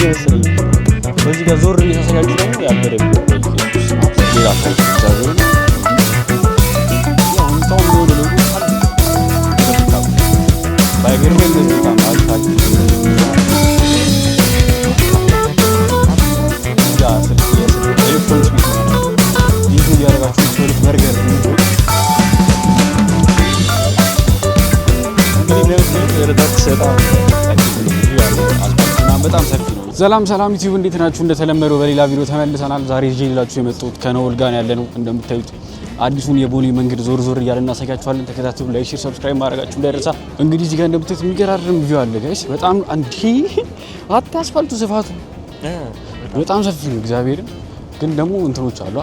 እየመሰለኝ በዚህ ጋር ዞር እየተሰጋችሁ ደግሞ ያበደ ሌላ ሰው ዛሬ ባይገርም እንደዚህ ታማኝ ታክሲ ያ ስልክ ኤሌክትሮኒክስ ዲጂ ያረጋችሁ ሰዎች በርገር በጣም ሰፊ ነው። ሰላም ዩቲዩብ እንዴት ናችሁ? እንደተለመደው በሌላ ቪዲዮ ተመልሰናል። ዛሬ ይዤላችሁ የመጣሁት ከነወል ጋር ያለነው እንደምታዩት አዲሱን የቦሌ መንገድ ዞር እያልን እናሳያችኋለን። ተከታተሉ። ላይክ፣ ሼር፣ ሰብስክራይብ ማድረጋችሁ እንዳይረሳ። እንግዲህ እዚህ ጋር እንደምታዩት የሚገራርም ቪው አለ ጋይስ። በጣም አንዲ አስፋልቱ ስፋቱ በጣም ሰፊ ነው። እግዚአብሔርን ግን ደግሞ እንትኖች አሉ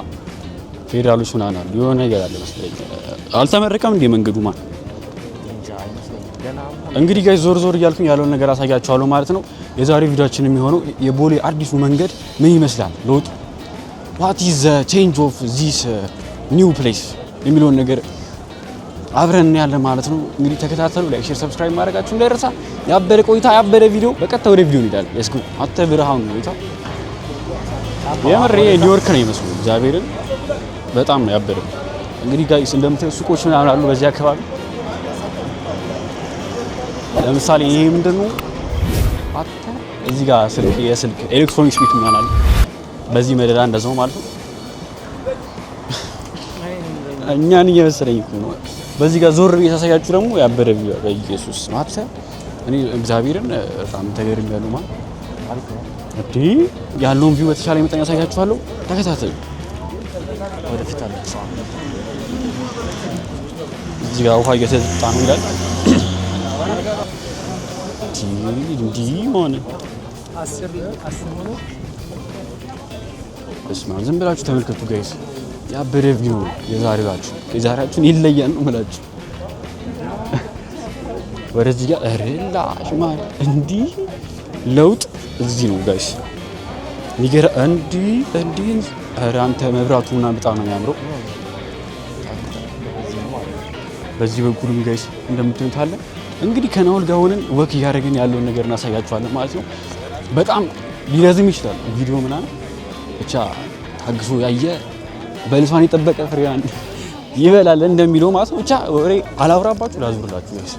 ፌዴራሎች ምናምን አሉ። የሆነ ነገር አለ መሰለኝ። አልተመረቀም እንደ መንገዱ ማን እንግዲህ ጋይስ ዞር እያልኩኝ ያለውን ነገር አሳያችኋለሁ ማለት ነው። የዛሬው ቪዲዮአችን የሚሆነው የቦሌ አዲሱ መንገድ ምን ይመስላል ለውጡ what is the change of this new place የሚለውን ነገር አብረን ያለን ማለት ነው። እንግዲህ ተከታተሉ። ላይክ፣ ሼር፣ ሰብስክራይብ ማድረጋችሁ እንዳይረሳ። ያበደ ቆይታ ያበደ ቪዲዮ በቀጥታ ወደ ቪዲዮ እንሄዳለን። ሌትስ ጎ አተ ብርሃኑ ነው ይታ የምር ኒውዮርክ ነው ይመስላል። እግዚአብሔርን በጣም ነው ያበደ። እንግዲህ ጋይስ እንደምታዩት ሱቆች ምናምን አሉ በዚህ አካባቢ። ለምሳሌ ይሄ ምንድነው አታ እዚህ ጋር የስልክ ኤሌክትሮኒክስ ቤት ምናምን አለ በዚህ መደዳ እንደዛው ማለት ነው። እኛን እየመሰለኝ እኮ ነው። በዚህ ጋር ዞር እየተሳያችሁ ደግሞ ያበደ ቪዲዮ በኢየሱስ ማጥተ እኔ እግዚአብሔርን በጣም ተገርሜያለሁ ማለት እንዴ ያለውን ቪው በተሻለ መጠን ያሳያችኋለሁ። ተከታተሉ። ወደፊት አለ እዚህ ጋር ውሃ እየተጠጣ ነው ይላል። እንዲ ሆነ እስማ ዝም ብላችሁ ተመልከቱ ጋይስ። ያበደ ቪው የዛሬያችሁን ይለያል ነው ማለት ወደዚህ ጋር እረላሽ ማን እንዲ ለውጥ እዚህ ነው ጋይስ። ንገረ እንዲ አንተ መብራቱና በጣም ነው የሚያምረው። በዚህ በኩልም ጋይስ እንደምታዩት አለ። እንግዲህ ከነወል ጋር ሆነን ወክ እያደረግን ያለውን ነገር እናሳያችኋለን ማለት ነው። በጣም ሊረዝም ይችላል ቪዲዮ ምናምን ብቻ ታግሶ ያየ በልሷን የጠበቀ ፍሬያን ይበላል እንደሚለው ማለት ነው። ብቻ ወሬ አላውራባችሁ ላዙርላችሁ ጋይስ።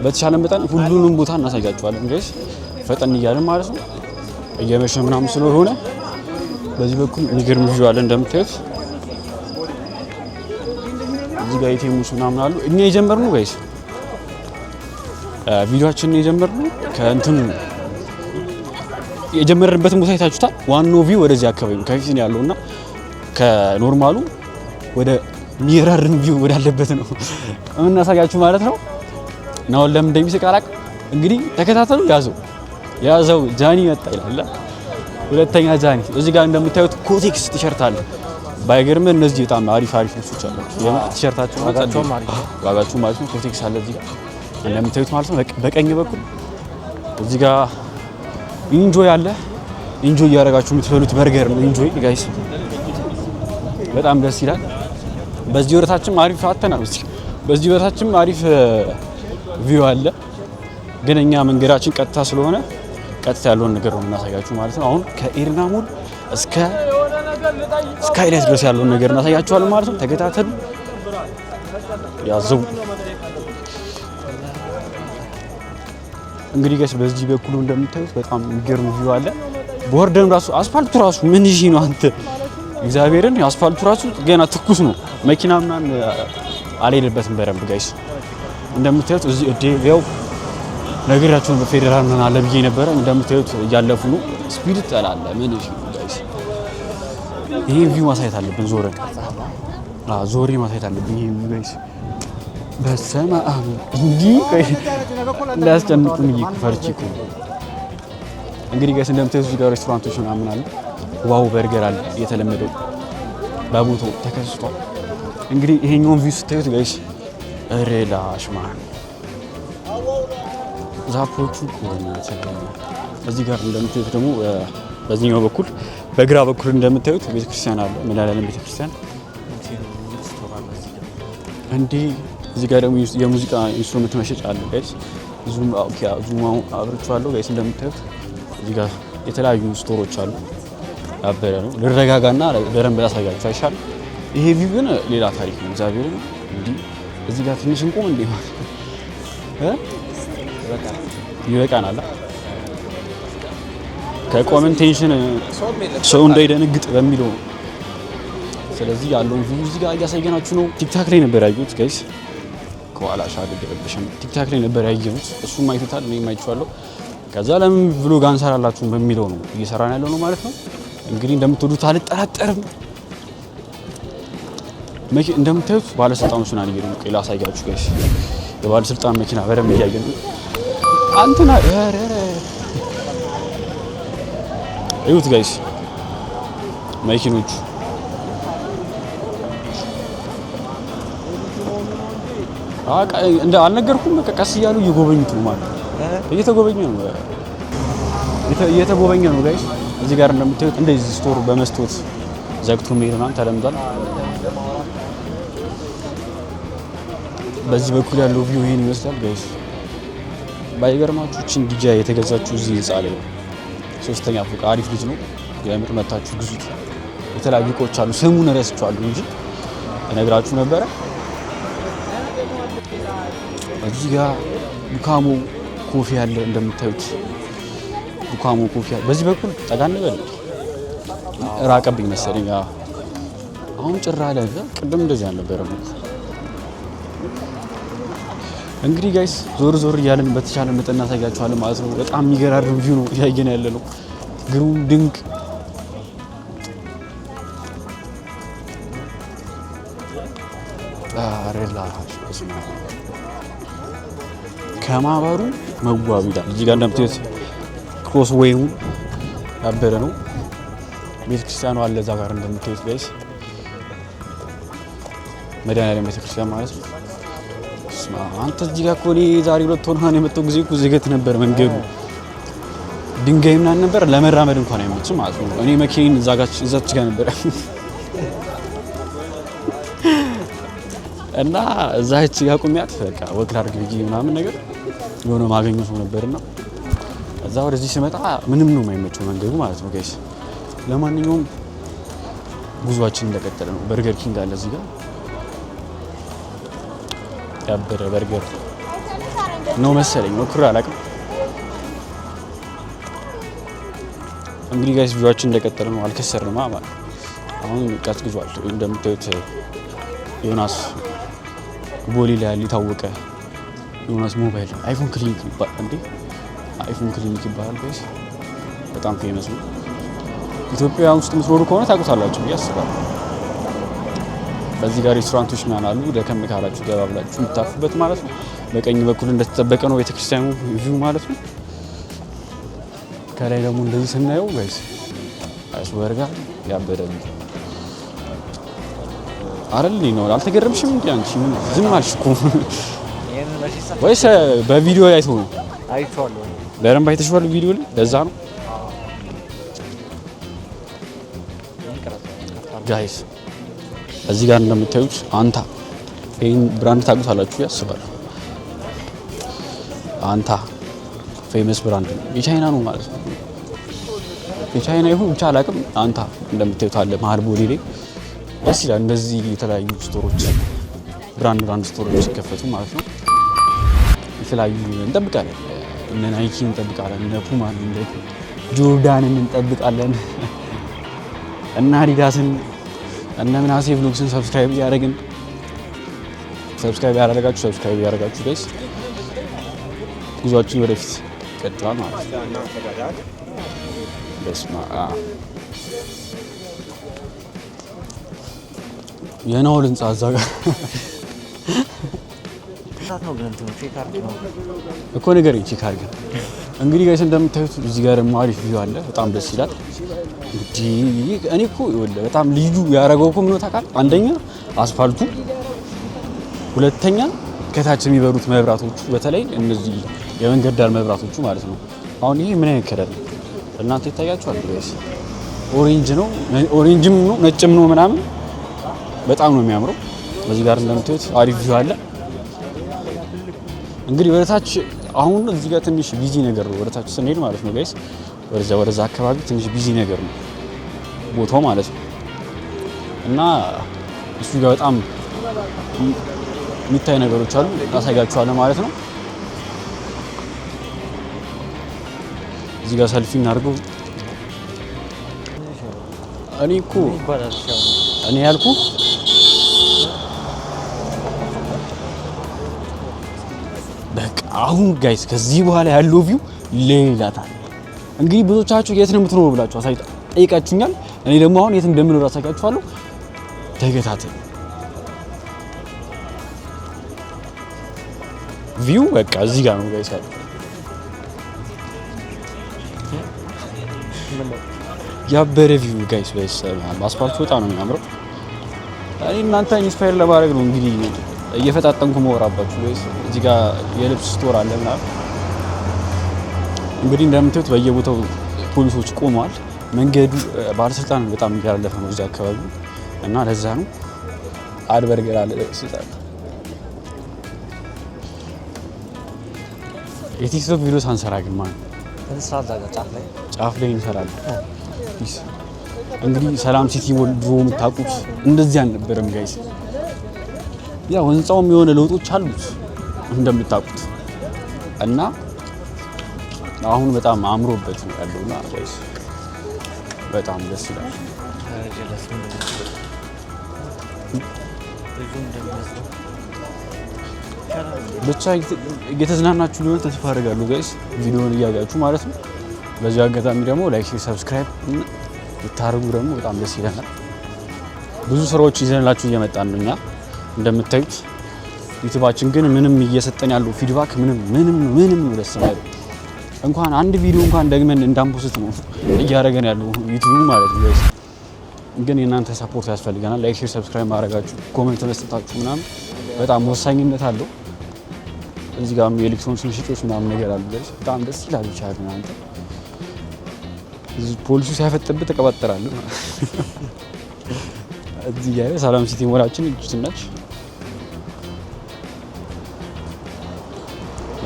በተሻለ መጠን ሁሉንም ቦታ እናሳያችኋለን ጋይስ ፈጠን እያልን ማለት ነው። እየመሸ ምናምን ስለሆነ በዚህ በኩል የሚገርም ቪዲዮ አለ እንደምታዩት። እዚህ ጋር ኢቴሙስ ምናምን አሉ። እኛ የጀመርነው ጋይስ ቪዲዮአችንን የጀመርነው ከእንትኑ የጀመርንበትን ቦታ አይታችሁታል። ዋናው ቪው ወደዚህ አካባቢ ከፊት ነው ያለውና ከኖርማሉ ወደ ሚራርን ቪው ወዳለበት ነው እናሳያችሁ ማለት ነው። ነወል ለምን እንደሚስቅ አላውቅም። እንግዲህ ተከታተሉ። ያዘው ጃኒ መጣ ይላል። ሁለተኛ ጃኒ እዚህ ጋር እንደምታዩት ኮቴክስ ቲሸርት አለ። ባይገርም እነዚህ በጣም አሪፍ ልብሶች አሉ። ቲሸርታቸው ዋጋቸው ማለት ነው። ኮቴክስ አለ እዚህ ጋር እንደምታዩት ማለት ነው። በቀኝ በኩል እዚህ ጋር ኢንጆይ አለ። ኢንጆይ እያደረጋችሁ የምትበሉት በርገር ነው። ኢንጆይ ጋይስ በጣም ደስ ይላል። በዚህ ወረታችንም አሪፍ አተናል። በዚህ ወረታችንም አሪፍ ቪው አለ። ግን እኛ መንገዳችን ቀጥታ ስለሆነ ቀጥታ ያለውን ነገር ነው እናሳያችሁ ማለት ነው። አሁን ከኤርና ሞል እስከ ስካይላይት ድረስ ያለውን ነገር እናሳያችኋለን ማለት ነው። ተከታተሉ። ያዘው እንግዲህ ጋይስ በዚህ በኩል እንደምታዩት በጣም የሚገርም ቪው አለ። ቦርደም ራሱ አስፋልቱ ራሱ ምን ይሄ ነው አንተ እግዚአብሔርን አስፋልቱ ራሱ ገና ትኩስ ነው። መኪና ምናምን አልሄደበትም በደንብ ጋይስ እንደምታዩት እዚህ ያው ነገራችሁን በፌደራል ምናምን አለ ብዬ ነበረ። እንደምታዩት እያለፉ ነው። ስፒድ ተላለ ምን ይሄ ጋይስ ይሄ ቪው ማሳየት አለብን። ዞሬ ማሳየት አለብን። ይሄ ቪው ጋይስ በሰማ እንዲ እንዳስጨንቁኝ ይፈርቺ እኮ እንግዲህ ጋይስ እንደምታዩት እዚህ ጋር ሬስቶራንቶች ምናምን አሉ። ዋው በርገር አለ የተለመደው በቦታው ተከስቷል። እንግዲህ ይሄኛውን ቪው ስታዩት ጋይስ ሬላሽ ማን ዛፎቹ እዚህ ጋር እንደምታዩት ደግሞ በዚህኛው በኩል በግራ በኩል እንደምታዩት ቤተክርስቲያን አለ። መላላለም ቤተክርስቲያን እንዴ እዚህ ጋር ደግሞ የሙዚቃ ኢንስትሩመንት መሸጫ አለ ጋይስ። ዙም አብርቻለሁ ጋይስ። እንደምታዩት እዚህ ጋር የተለያዩ ስቶሮች አሉ። ያበረ ነው። ልረጋጋና በደንብ ላሳያችሁ አይሻል? ይሄ ቪው ግን ሌላ ታሪክ ነው። እግዚአብሔር እንዲህ እዚህ ጋር ትንሽ እንቆም እንዴ ማለት ይበቃናል። ከቆመን ቴንሽን ሰው እንዳይደነግጥ በሚለው ስለዚህ ያለውን ቪው እዚህ ጋር እያሳየናችሁ ነው። ቲክታክ ላይ ነበር ያየሁት ጋይስ። ከኋላ ሻድ ገረበሽም ቲክታክ ላይ ነበር ያየሁት። እሱም አይቶታል፣ እኔም አይቼዋለሁ። ከዛ ለምን ብሎግ አንሰራላችሁም በሚለው ነው እየሰራን ያለው ነው ማለት ነው። እንግዲህ እንደምትወዱት አልጠራጠርም። እንደምታዩት ባለስልጣኖች ናን ይገሩ ነው። ላሳያችሁ ጋይስ። የባለስልጣን መኪና በደንብ እያየን ነው። አንተና እዩት ጋይስ መኪኖቹ እንደ አልነገርኩም። በቃ ቀስ እያሉ እየጎበኙት ነው ማለት እየተጎበኘ ነው ጋይስ። እዚህ ጋር እንደምታዩት እንደዚህ ስቶር በመስቶት ዘግቶ መሄድ ምናምን ተለምዷል። በዚህ በኩል ያለው ቪው ይሄን ይመስላል ጋይስ። ባይገርማችሁ እቺን ዲጃ የተገዛችሁ እዚህ ህንጻ ላይ ነው። 3ኛ ፎቅ አሪፍ ልጅ ነው። የምር መታችሁ ግዙት። የተለያዩ እቃዎች አሉ። ስሙን ረስቼዋለሁ እንጂ እነግራችሁ ነበረ። እዚህ ጋር ዱካሞ ኮፊ አለ እንደምታዩት። ዱካሞ ኮፊ አለ። በዚህ በኩል ጠጋ እንበል። ራቀብኝ መሰለኝ። አሁን ጭራ አለ። ቅድም እንደዚህ አልነበረም። እንግዲህ ጋይስ ዞር እያለን በተቻለ መጠን እናሳያችኋለን ማለት ነው። በጣም የሚገራርም ቪው ነው እያየን ያለ ነው። ግሩም ድንቅ ከማህበሩ መዋብ ይላል። እዚህ ጋር እንደምታዩት ክሮስ ዌይው ያበረ ነው። ቤተክርስቲያኑ አለ እዛ ጋር እንደምታዩት ጋይስ። መድኃኒዓለም ቤተክርስቲያን ማለት ነው። አንተ እዚህ ጋር እኮ እኔ ዛሬ 2 ወር ነው የመጣው ጊዜ እኮ ዝገት ነበር መንገዱ። ድንጋይ ምናምን ነበር፣ ለመራመድ እንኳን አይመችም ማለት ነው። እኔ መኪናዬን እዛች ጋር ነበር እና እዛች ጋር ቁሚያት በቃ ወክ ላድርግ ብዬ ምናምን ነገር የሆነ ማገኘው ሰው ነበርና እዛ ወደዚህ ስመጣ ምንም ነው የማይመቸው መንገዱ ማለት ነው ጋይስ። ለማንኛውም ጉዟችን እንደቀጠለ ነው። በርገር ኪንግ አለ እዚህ ጋር ያበረ በርገር ነው መሰለኝ፣ ሞክሬ አላውቅም። እንግዲህ ጋይስ ቪዲዮአችን እንደቀጠለ ነው። አልከሰርንም ማለት አሁን ቀዝቅዟል። እንደምታዩት ዮናስ ቦሌ ላይ ያለ የታወቀ ዮናስ ሞባይል አይፎን ክሊኒክ ይባላል እንዴ? አይፎን ክሊኒክ ይባላል ጋይስ። በጣም ፌመስ ነው። ኢትዮጵያ ውስጥ የምትኖሩ ከሆነ ታውቁታላችሁ ብዬ አስባለሁ። በዚህ ጋር ሬስቶራንቶች ምናምን አሉ። ደከም ካላችሁ ገባ ብላችሁ የምታርፉበት ማለት ነው። በቀኝ በኩል እንደተጠበቀ ነው ቤተክርስቲያኑ ቪው ማለት ነው። ከላይ ደግሞ እንደዚህ ስናየው ጋይስ አስወርጋ ያበደ ነው አይደል? ነው አልተገረምሽም እንዴ አንቺ? ምን ዝም አልሽ እኮ ወይስ በቪዲዮ ላይ አይተው ነው? አይተዋለሁ። በደንብ አይተሽዋል ቪዲዮ ላይ። ለዛ ነው ጋይስ። እዚህ ጋር እንደምታዩት አንታ ይሄን ብራንድ ታውቁታላችሁ ያስባለሁ። አንታ ፌመስ ብራንድ ነው። የቻይና ነው ማለት ነው። የቻይና ይሁን ብቻ አላውቅም። አንታ እንደምታዩት አለ መሀል ቦሌ ላይ ደስ ይላል። እንደዚህ የተለያዩ ስቶሮች ብራንድ ስቶሮች ሲከፈቱ ማለት ነው። የተለያዩ እንጠብቃለን። እነ ናይኪ እንጠብቃለን፣ እነ ፑማን፣ እነ ጆርዳንን እንጠብቃለን፣ እና አዲዳስን እና ምናሴ ቭሎግስን ሰብስክራይብ ያደረጋችሁ ጋይስ ጉዟችን ወደፊት ይቀጥላል ማለት ነው። በስማ የናውል ህንጻ እዛ ጋር እኮ ነገር ቼክ አድርገን እንግዲህ ጋይስ እንደምታዩት እዚህ ጋር ደግሞ አሪፍ ቪው አለ። በጣም ደስ ይላል። እንግዲህ እኔ እኮ ይኸውልህ በጣም ልዩ ያደረገው እኮ ምን ነው ታውቃለህ? አንደኛ አስፋልቱ፣ ሁለተኛ ከታች የሚበሩት መብራቶቹ፣ በተለይ እነዚህ የመንገድ ዳር መብራቶቹ ማለት ነው። አሁን ይሄ ምን አይነት ከለር ነው እናንተ ይታያችኋል ጋይስ? ኦሬንጅ ነው፣ ኦሬንጅም ነው ነጭም ነው ምናምን በጣም ነው የሚያምረው። በዚህ ጋር እንደምታዩት አሪፍ ቪው አለ። እንግዲህ ወደታች አሁን እዚህ ጋር ትንሽ ቢዚ ነገር ነው ወደታች ስንሄድ ማለት ነው ጋይስ ወደዛ አካባቢ ትንሽ ቢዚ ነገር ነው ቦታው ማለት ነው እና እሱ ጋር በጣም የሚታይ ነገሮች አሉ አሳያችኋለሁ ማለት ነው እዚህ ጋር ሰልፊ እናድርገው እኔ ያልኩ በቃ አሁን ጋይስ ከዚህ በኋላ ያለው ቪው ሌላ ታሪክ እንግዲህ ብዙዎቻችሁ የት ነው የምትኖሩ ብላችሁ ጠይቃችሁኛል እኔ ደግሞ አሁን የት እንደምኖር አሳያችኋለሁ ተከታተሉ ቪው በቃ እዚህ ጋር ነው ጋይስ ያለው ያበረ ቪው ጋይስ አስፋልቱ በጣም ነው የሚያምረው እኔ እናንተ ኢንስፓየር ለማድረግ ነው እንግዲህ እየፈጣጠንኩ መወራባችሁ ጋይስ እዚህ ጋር የልብስ ስቶር አለ ምናምን እንግዲህ እንደምታዩት በየቦታው ፖሊሶች ቆመዋል መንገዱ ባለስልጣን በጣም እያለፈ ነው እዚህ አካባቢ እና ለዛ ነው አድበርገር አለ ስልጣን የቲክቶክ ቪዲዮ ሳንሰራ ግን ማለት ጫፍ ላይ እንሰራለን እንግዲህ ሰላም ሲቲ ወልዶ የምታውቁት እንደዚህ አልነበረም ጋይስ ያው ህንጻውም የሆነ ለውጦች አሉት እንደምታውቁት እና አሁን በጣም አምሮበት ነው ያለውና ጋይስ በጣም ደስ ይላል ብቻ እየተዝናናችሁ ሊሆን ተስፋ አደርጋለሁ ጋይስ ቪዲዮውን እያያችሁ ማለት ነው በዚህ አጋጣሚ ደግሞ ላይክ ሰብስክራይብ ብታደርጉ ደግሞ በጣም ደስ ይለናል ብዙ ስራዎች ይዘንላችሁ እየመጣን ነው እኛ እንደምታዩት ዩቲዩባችን ግን ምንም እየሰጠን ያለው ፊድባክ ምንም ደስ አይልም እንኳን አንድ ቪዲዮ እንኳን ደግመን እንዳንፖስት ነው እያደረገን ያለው ዩቲዩብ ማለት ነው ጋይስ ግን የእናንተ ሰፖርት ያስፈልገናል ላይክ ሰብስክራይብ ማድረጋችሁ ኮሜንት መስጠታችሁ ምናምን በጣም ወሳኝነት አለው እዚህ ጋርም የኤሌክትሮኒክስ ምሽቶች ምናምን ነገር አሉ ጋይስ በጣም ደስ ይላል ብቻ እናንተ ፖሊሱ ሲያፈጥብህ ተቀባጠራለህ እዚህ ጋር ሰላም ሲቲ ሞላችን እጅትናች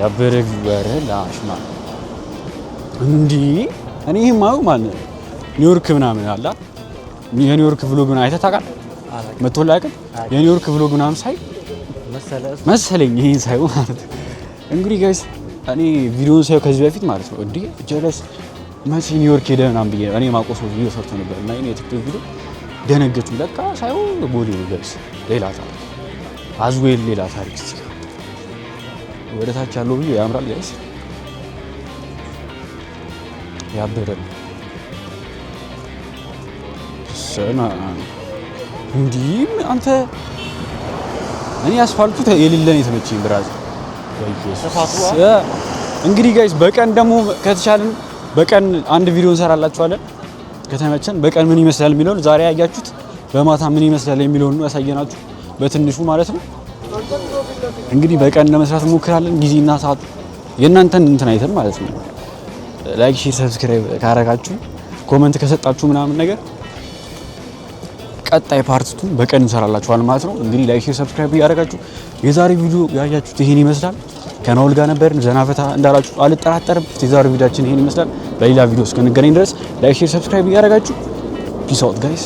ያበረግ ወረላሽማ እንዲ እኔ ማው ማለት ኒውዮርክ ምናምን አላ የኒውዮርክ ቭሎግ ምናምን አይተህ ታውቃለህ መጥቶላቀም የኒውዮርክ ቭሎግ ምናምን ሳይ መሰለኝ ይሄን ሳይ ማለት እንግዲህ ጋይስ እኔ ቪዲዮውን ሳይ ከዚህ በፊት ማለት ነው እንዴ ጀለስ መቼ ኒውዮርክ ሄደ ምናምን ብዬ እኔ ማቆሶ ቪዲዮ ሰርቶ ነበር እና እኔ የቲክቶክ ቪዲዮ ደነገጡ ለካ ሳይሆን ቦዲ ነው ጋይስ ሌላ ታሪክ አዝዌል ሌላ ታሪክ እስቲ ወደ ታች ያለው ቪዲዮ ያምራል ጋይስ ያበረ ሰና እንዲ አንተ እኔ አስፋልቱ የሌለን የተመቸኝ ብራዘር እንግዲህ ጋይስ በቀን ደግሞ ከተቻለን በቀን አንድ ቪዲዮ እንሰራላችኋለን ከተመቸን በቀን ምን ይመስላል የሚለው ዛሬ ያያችሁት በማታ ምን ይመስላል የሚለው ነው ያሳየናችሁ በትንሹ ማለት ነው እንግዲህ በቀን ለመስራት እንሞክራለን ጊዜና ሰዓት የእናንተን እንትን አይተን ማለት ነው ላይክ ሼር ሰብስክራይብ ካረጋችሁ ኮሜንት ከሰጣችሁ ምናምን ነገር ቀጣይ ፓርቲቱ በቀን እንሰራላችኋለን ማለት ነው እንግዲህ ላይክ ሼር ሰብስክራይብ ያረጋችሁ የዛሬ ቪዲዮ ያያችሁት ይሄን ይመስላል ከናውል ጋር ነበር ዘናፈታ እንዳላችሁ አልጠራጠርም የዛሬ ቪዲዮአችን ይሄን ይመስላል በሌላ ቪዲዮ እስከነገናኝ ድረስ ላይክ ሼር ሰብስክራይብ ያረጋችሁ ፒስ አውት ጋይስ